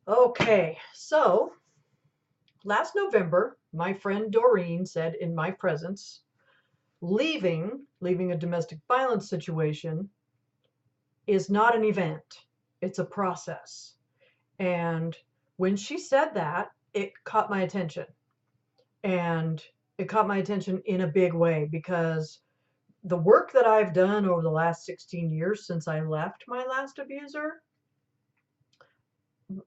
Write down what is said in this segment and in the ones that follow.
Okay, so last November, my friend Doreen said in my presence, leaving a domestic violence situation is not an event, it's a process. And when she said that, it caught my attention. And it caught my attention in a big way because the work that I've done over the last 16 years since I left my last abuser,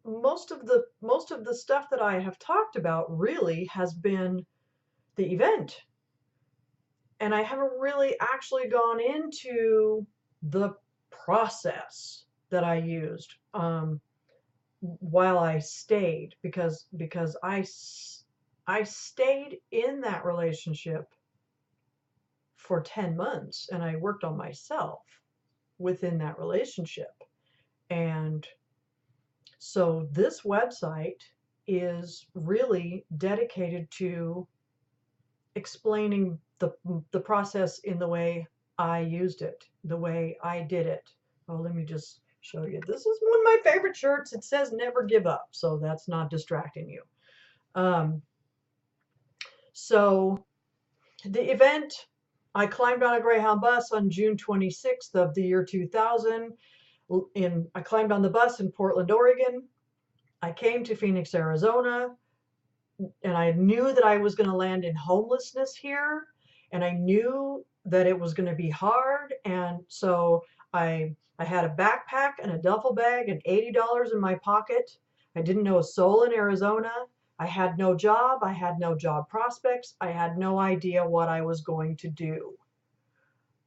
most of the stuff that I have talked about really has been the event. And I haven't really actually gone into the process that I used while I stayed because I stayed in that relationship for 10 months and I worked on myself within that relationship. And so this website is really dedicated to explaining the process in the way I used it, the way I did it. Oh, let me just show you. This is one of my favorite shirts. It says never give up, so that's not distracting you. Um, so the event, I climbed on a Greyhound bus on June 26th of the year 2000. I climbed on the bus in Portland, Oregon. I came to Phoenix, Arizona, and I knew that I was going to land in homelessness here, and I knew that it was going to be hard, and so I had a backpack and a duffel bag and $80 in my pocket. I didn't know a soul in Arizona. I had no job. I had no job prospects. I had no idea what I was going to do.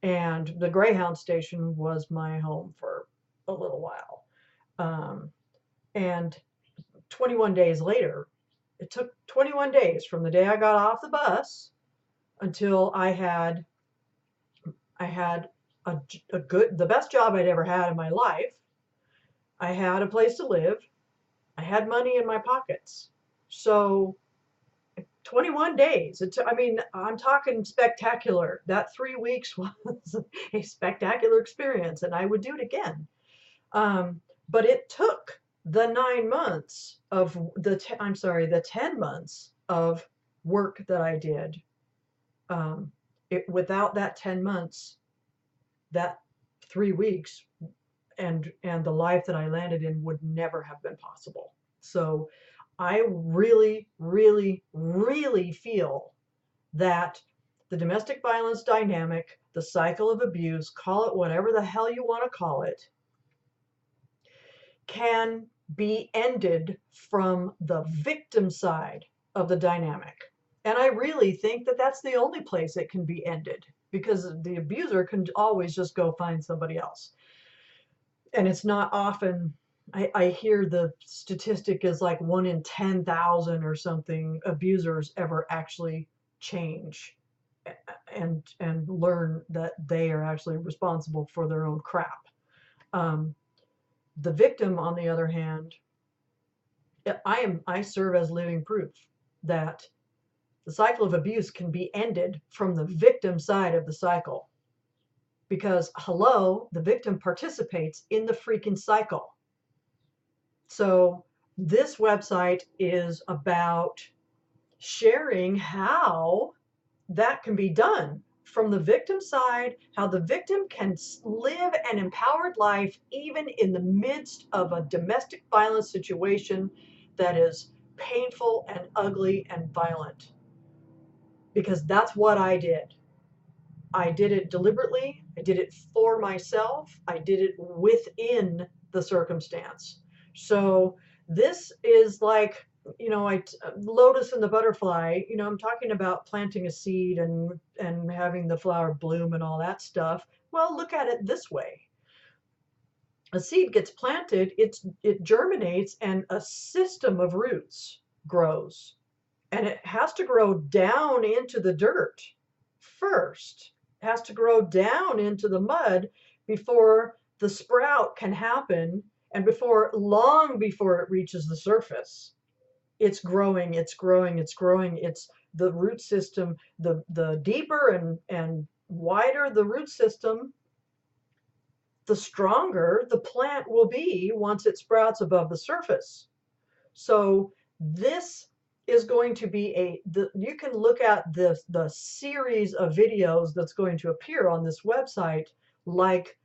And the Greyhound station was my home for a little while. Um, and 21 days later, it took 21 days from the day I got off the bus until I had the best job I'd ever had in my life. I had a place to live. I had money in my pockets. So 21 days. I mean, I'm talking spectacular. That 3 weeks was a spectacular experience, and I would do it again. But it took the 9 months of the 10 months of work that I did. Without that 10 months, that 3 weeks and the life that I landed in would never have been possible. So I really, really, really feel that the domestic violence dynamic, the cycle of abuse, call it whatever the hell you want to call it, can be ended from the victim side of the dynamic. And I really think that that's the only place it can be ended because the abuser can always just go find somebody else. And it's not often, I hear the statistic is like 1 in 10,000 or something abusers ever actually change and learn that they are actually responsible for their own crap. Um, the victim, on the other hand, I serve as living proof that the cycle of abuse can be ended from the victim side of the cycle. Because, hello, the victim participates in the freaking cycle. So, this website is about sharing how that can be done from the victim side, how the victim can live an empowered life even in the midst of a domestic violence situation that is painful and ugly and violent. Because that's what I did. I did it deliberately. I did it for myself. I did it within the circumstance. So this is like, lotus and the butterfly, I'm talking about planting a seed and having the flower bloom and all that stuff. Well, look at it this way. A seed gets planted, it germinates, and a system of roots grows. And it has to grow down into the dirt first. It has to grow down into the mud before the sprout can happen and long before it reaches the surface. It's growing, it's growing, it's growing. It's the root system, the deeper and wider the root system, the stronger the plant will be once it sprouts above the surface. So this is going to be you can look at the series of videos that's going to appear on this website, like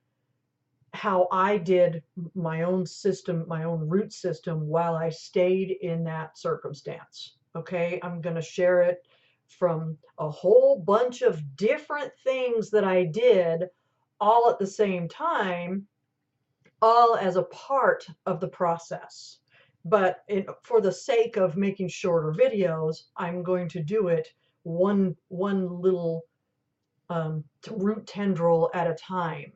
how I did my own system, my own root system while I stayed in that circumstance. Okay, I'm going to share it from a whole bunch of different things that I did all at the same time, all as a part of the process. But for the sake of making shorter videos, I'm going to do it one little root tendril at a time.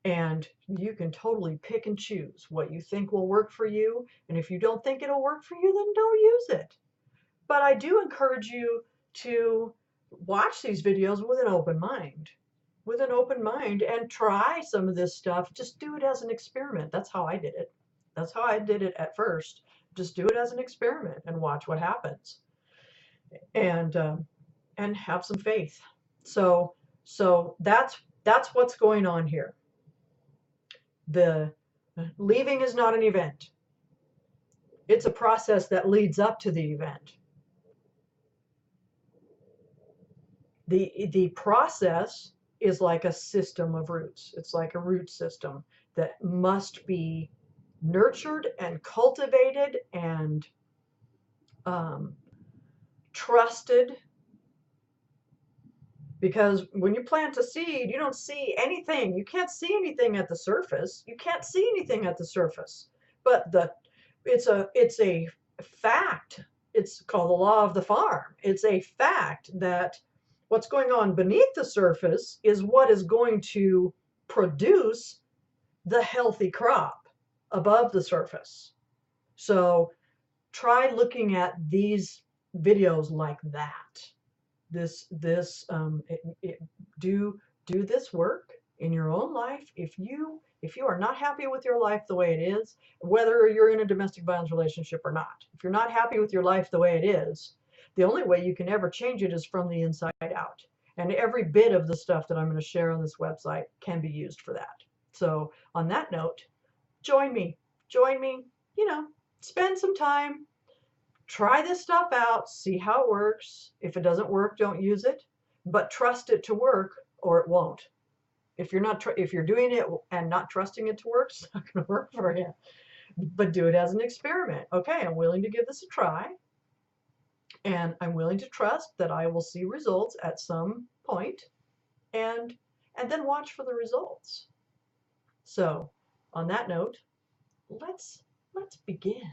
And you can totally pick and choose what you think will work for you. And if you don't think it'll work for you, then don't use it. But I do encourage you to watch these videos with an open mind. With an open mind, and try some of this stuff. Just do it as an experiment. That's how I did it. That's how I did it at first. Just do it as an experiment and watch what happens. And have some faith. So that's what's going on here. The leaving is not an event. It's a process that leads up to the event. The process is like a system of roots. It's like a root system that must be nurtured and cultivated and trusted. Because when you plant a seed, you don't see anything. You can't see anything at the surface. You can't see anything at the surface. But it's a fact. It's called the law of the farm. It's a fact that what's going on beneath the surface is what is going to produce the healthy crop above the surface. So try looking at these videos like that. Do this work in your own life. If you are not happy with your life the way it is, whether you're in a domestic violence relationship or not, if you're not happy with your life the way it is, the only way you can ever change it is from the inside out. And every bit of the stuff that I'm going to share on this website can be used for that. So on that note, join me, spend some time. Try this stuff out, see how it works. If it doesn't work, don't use it, but trust it to work or it won't. If you're doing it and not trusting it to work, it's not going to work for you. But do it as an experiment. Okay, I'm willing to give this a try, and I'm willing to trust that I will see results at some point, and then watch for the results. So, on that note, let's begin.